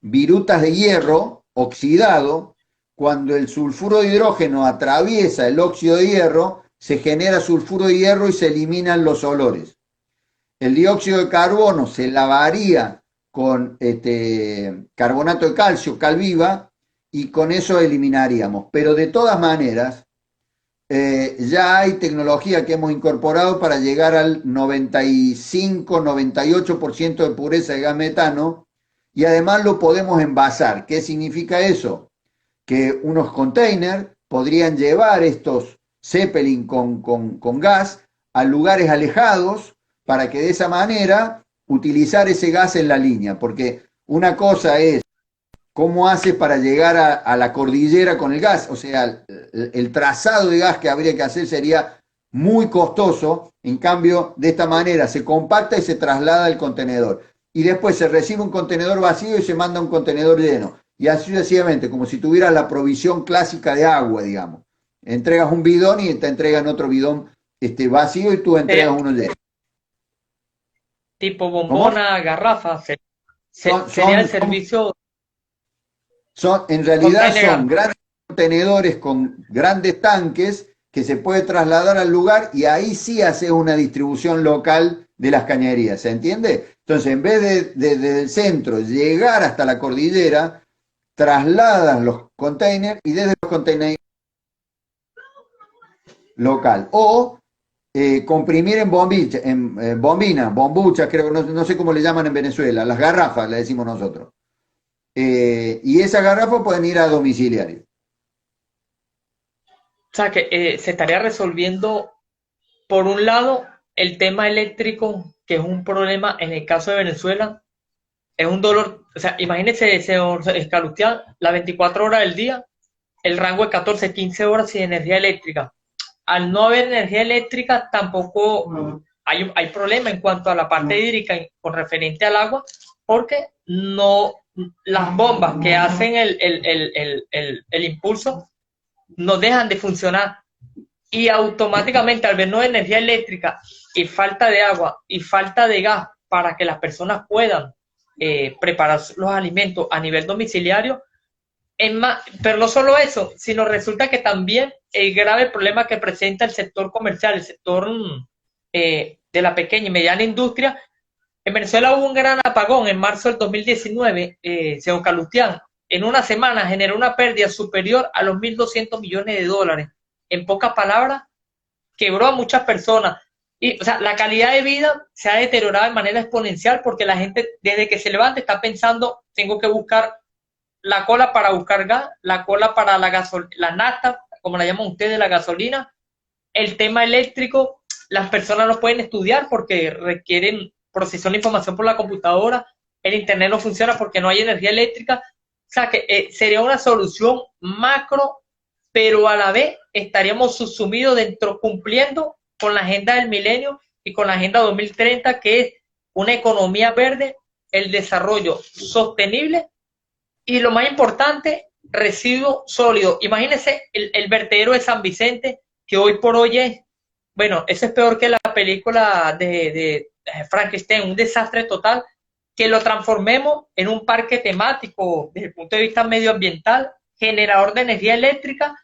virutas de hierro oxidado, cuando el sulfuro de hidrógeno atraviesa el óxido de hierro, se genera sulfuro de hierro y se eliminan los olores. El dióxido de carbono se lavaría con carbonato de calcio, Calviva, y con eso eliminaríamos. Pero de todas maneras, ya hay tecnología que hemos incorporado para llegar al 95-98% de pureza de gas metano y además lo podemos envasar. ¿Qué significa eso? Que unos containers podrían llevar estos Zeppelin con gas a lugares alejados para que de esa manera utilizar ese gas en la línea, porque una cosa es cómo haces para llegar a la cordillera con el gas, o sea, el trazado de gas que habría que hacer sería muy costoso, en cambio de esta manera se compacta y se traslada al contenedor y después se recibe un contenedor vacío y se manda un contenedor lleno y así sucesivamente, como si tuvieras la provisión clásica de agua, digamos. Entregas un bidón y te entregan otro bidón vacío y tú entregas Sería uno lleno. tipo ¿Cómo? bombona, garrafa. Son, Sería el son, son servicio en realidad son container. grandes contenedores con grandes tanques que se puede trasladar al lugar y ahí sí hace una distribución local de las cañerías, ¿se entiende? Entonces, en vez de desde el centro llegar hasta la cordillera, trasladan los containers y desde los containers local. O comprimir en bombilla, bombina, bombucha, creo, no sé cómo le llaman en Venezuela, las garrafas, le decimos nosotros. Y esas garrafas pueden ir a domiciliario. O sea, que se estaría resolviendo, por un lado, el tema eléctrico, que es un problema en el caso de Venezuela. Es un dolor, o sea, imagínese, señor Escalustián, las 24 horas del día, el rango de 14, 15 horas sin energía eléctrica. Al no haber energía eléctrica, tampoco hay problema en cuanto a la parte hídrica con referente al agua, porque no las bombas que hacen el impulso no dejan de funcionar y automáticamente al ver no energía eléctrica y falta de agua y falta de gas para que las personas puedan preparar los alimentos a nivel domiciliario, es más, pero no solo eso, sino resulta que también el grave problema que presenta el sector comercial, el sector de la pequeña y mediana industria. En Venezuela hubo un gran apagón en marzo del 2019, según Calustián. En una semana generó una pérdida superior a los 1.200 millones de dólares. En pocas palabras, quebró a muchas personas. Y, o sea, la calidad de vida se ha deteriorado de manera exponencial porque la gente, desde que se levanta, está pensando, tengo que buscar la cola para buscar gas, la cola para la nafta, como la llaman ustedes, la gasolina, el tema eléctrico, las personas no pueden estudiar porque requieren procesar la información por la computadora, el internet no funciona porque no hay energía eléctrica, o sea que sería una solución macro, pero a la vez estaríamos subsumidos dentro, cumpliendo con la agenda del milenio y con la agenda 2030, que es una economía verde, el desarrollo sostenible y lo más importante, residuo sólido. Imagínense el vertedero de San Vicente, que hoy por hoy es, bueno, eso es peor que la película de Frankenstein, un desastre total, que lo transformemos en un parque temático desde el punto de vista medioambiental, generador de energía eléctrica,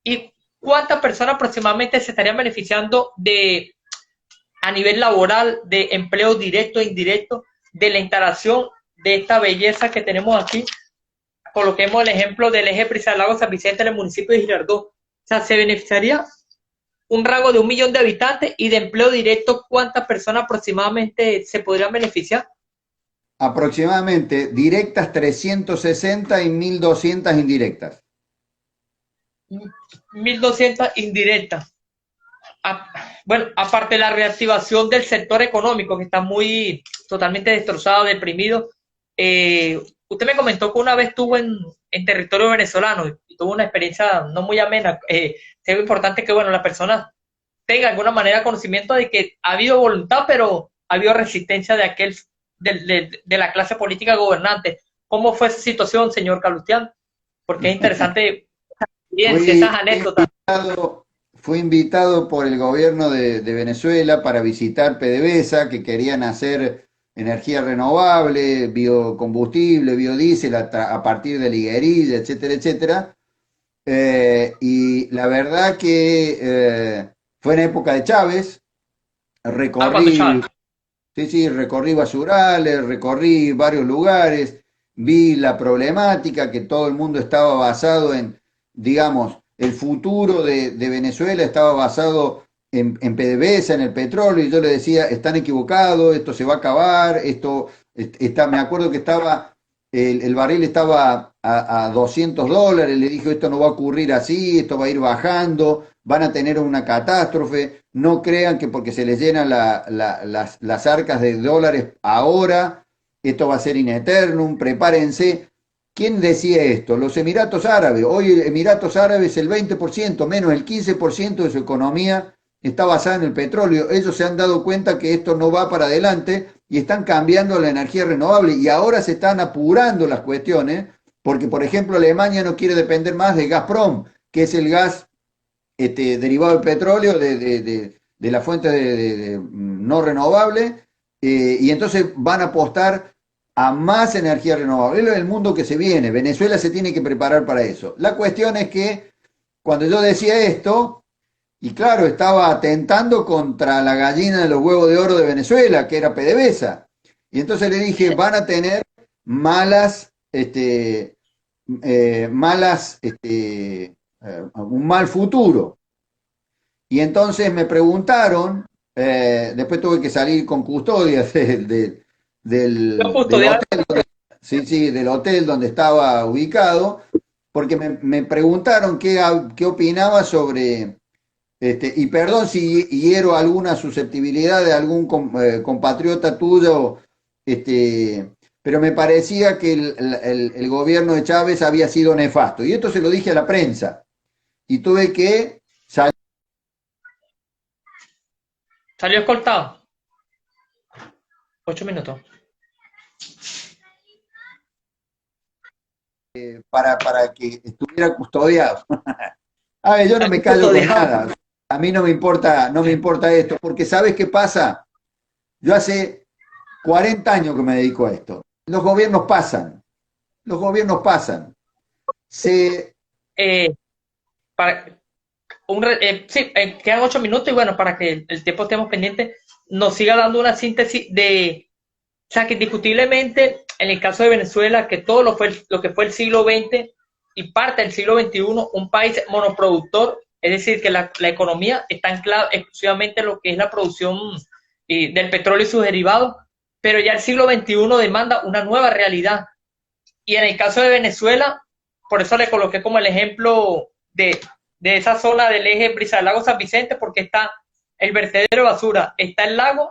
y cuántas personas aproximadamente se estarían beneficiando de a nivel laboral, de empleo directo e indirecto, de la instalación de esta belleza que tenemos aquí. Coloquemos el ejemplo del eje Lago San Vicente en el municipio de Girardot. O sea, se beneficiaría un rango de 1 millón de habitantes y de empleo directo, ¿cuántas personas aproximadamente se podrían beneficiar? Aproximadamente directas 360 y 1.200 indirectas. 1.200 indirectas. Bueno, aparte de la reactivación del sector económico, que está muy totalmente destrozado, deprimido, usted me comentó que una vez estuvo en territorio venezolano y tuvo una experiencia no muy amena. Es importante que, bueno, la persona tenga de alguna manera conocimiento de que ha habido voluntad, pero ha habido resistencia de la clase política gobernante. ¿Cómo fue esa situación, señor Calustián? Porque es interesante Fui esas anécdotas. invitado, fui invitado por el gobierno de Venezuela para visitar PDVSA, que querían hacer energía renovable, biocombustible, biodiesel a partir de liguerilla, etcétera, etcétera. Y la verdad que fue en época de Chávez, Cuando recorrí, Chávez. sí, sí, recorrí basurales, recorrí varios lugares, vi la problemática, que todo el mundo estaba basado en, digamos, el futuro de Venezuela estaba basado en PDVSA, en el petróleo, y yo le decía, están equivocados, esto se va a acabar, esto está, me acuerdo que estaba, el barril estaba a $200, le dije, esto no va a ocurrir así, esto va a ir bajando, van a tener una catástrofe, no crean que porque se les llenan las arcas de dólares ahora, esto va a ser in eternum, prepárense. ¿Quién decía esto? Los Emiratos Árabes. Hoy Emiratos Árabes el 20%, menos el 15% de su economía está basada en el petróleo. Ellos se han dado cuenta que esto no va para adelante y están cambiando la energía renovable y ahora se están apurando las cuestiones porque, por ejemplo, Alemania no quiere depender más de Gazprom, que es el gas derivado del petróleo de la fuente no renovable, y entonces van a apostar a más energía renovable. Es el mundo que se viene. Venezuela se tiene que preparar para eso. La cuestión es que cuando yo decía esto, y claro, estaba atentando contra la gallina de los huevos de oro de Venezuela, que era PDVSA. Y entonces le dije, van a tener malas, un mal futuro. Y entonces me preguntaron, después tuve que salir con custodia Yo del custodial. hotel, sí, sí, del hotel donde estaba ubicado, porque me preguntaron qué opinaba sobre, y perdón si hiero alguna susceptibilidad de algún compatriota tuyo, pero me parecía que el gobierno de Chávez había sido nefasto. Y esto se lo dije a la prensa. Y tuve que salir. Salió escoltado. 8 minutos. para que estuviera custodiado. A ver, yo no me callo con nada. A mí no me importa esto, porque ¿sabes qué pasa? Yo hace 40 años que me dedico a esto. Los gobiernos pasan. Los gobiernos pasan. Eh, para, sí, quedan 8 minutos y bueno, para que el tiempo estemos pendientes, nos siga dando una síntesis de, o sea, que indiscutiblemente en el caso de Venezuela, que todo lo que fue el siglo XX y parte del siglo XXI, un país monoproductor, es decir, que la economía está anclada exclusivamente en lo que es la producción del petróleo y sus derivados, pero ya el siglo XXI demanda una nueva realidad. Y en el caso de Venezuela, por eso le coloqué como el ejemplo de esa zona del eje Brisa del Lago San Vicente, porque está el vertedero de basura, está el lago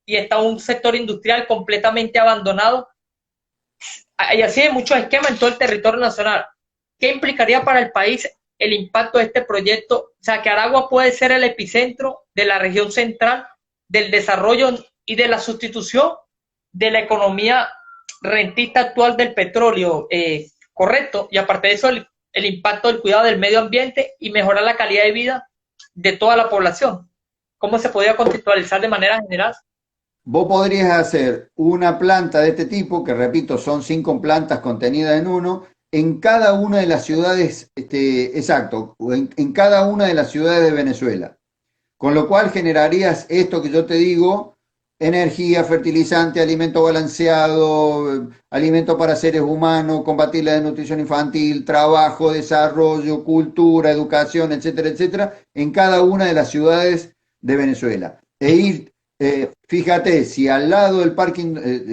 y está un sector industrial completamente abandonado. Y así hay muchos esquemas en todo el territorio nacional. ¿Qué implicaría para el país el impacto de este proyecto? O sea, que Aragua puede ser el epicentro de la región central, del desarrollo y de la sustitución de la economía rentista actual del petróleo, correcto, y aparte de eso el impacto del cuidado del medio ambiente y mejorar la calidad de vida de toda la población. ¿Cómo se podría contextualizar de manera general? Vos podrías hacer una planta de este tipo, que repito, son 5 plantas contenidas en uno, en cada una de las ciudades, exacto, en cada una de las ciudades de Venezuela. Con lo cual generarías esto que yo te digo: energía, fertilizante, alimento balanceado, alimento para seres humanos, combatir la desnutrición infantil, trabajo, desarrollo, cultura, educación, etcétera, etcétera, en cada una de las ciudades de Venezuela. Fíjate, si al lado del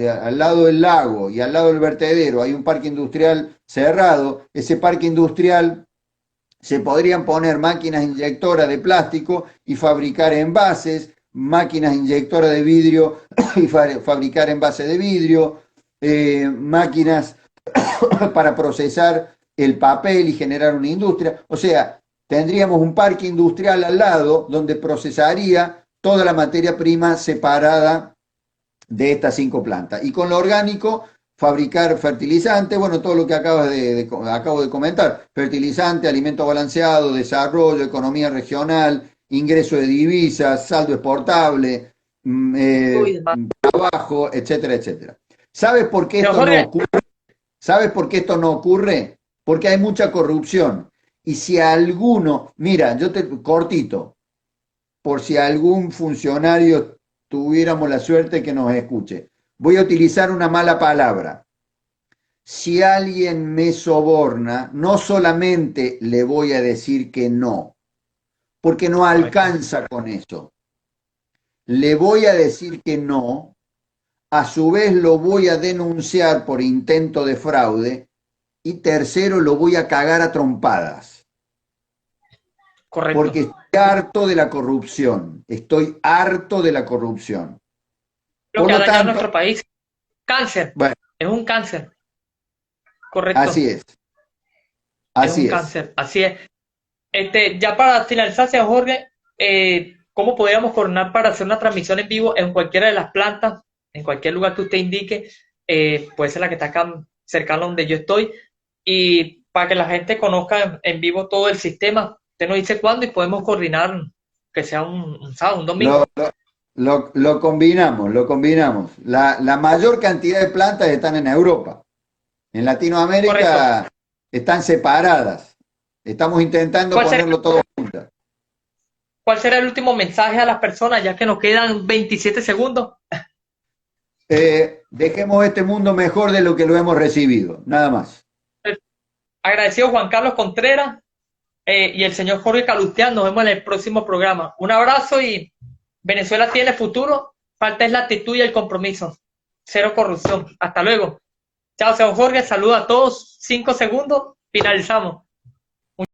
al lado del lago y al lado del vertedero hay un parque industrial cerrado, ese parque industrial se podrían poner máquinas inyectoras de plástico y fabricar envases, máquinas inyectoras de vidrio y fabricar envases de vidrio, máquinas para procesar el papel y generar una industria. O sea, tendríamos un parque industrial al lado donde procesaría toda la materia prima separada de estas 5 plantas. Y con lo orgánico, fabricar fertilizante, bueno, todo lo que acabo de comentar: fertilizante, alimento balanceado, desarrollo, economía regional, ingreso de divisas, saldo exportable, trabajo, etcétera, etcétera. ¿Sabes por qué esto no ocurre? ¿Sabes por qué esto no ocurre? Porque hay mucha corrupción. Y si alguno, mira, cortito, por si algún funcionario tuviéramos la suerte que nos escuche, voy a utilizar una mala palabra. Si alguien me soborna, no solamente le voy a decir que no, porque no alcanza con eso. Le voy a decir que no, a su vez lo voy a denunciar por intento de fraude y tercero, lo voy a cagar a trompadas. Correcto. Porque estoy harto de la corrupción. Estoy harto de la corrupción. Lo que ha dañado nuestro país. Cáncer. Bueno, es un cáncer. Correcto. Así es. Así es un cáncer. Así es. Ya para finalizar, señor Jorge, ¿cómo podríamos coordinar para hacer una transmisión en vivo en cualquiera de las plantas, en cualquier lugar que usted indique? Puede ser la que está acá cercana donde yo estoy, y para que la gente conozca en vivo todo el sistema. Usted nos dice cuándo y podemos coordinar que sea un sábado, un domingo. Lo combinamos, lo combinamos. La mayor cantidad de plantas están en Europa. En Latinoamérica Correcto. Están separadas. Estamos intentando ponerlo todo junto. ¿Cuál será el último mensaje a las personas, ya que nos quedan 27 segundos? Dejemos este mundo mejor de lo que lo hemos recibido, nada más. Agradecido Juan Carlos Contreras y el señor Jorge Calustián. Nos vemos en el próximo programa. Un abrazo y Venezuela tiene futuro. Falta es la actitud y el compromiso. Cero corrupción. Hasta luego. Chao, señor Jorge. Saludos a todos. 5 segundos. Finalizamos.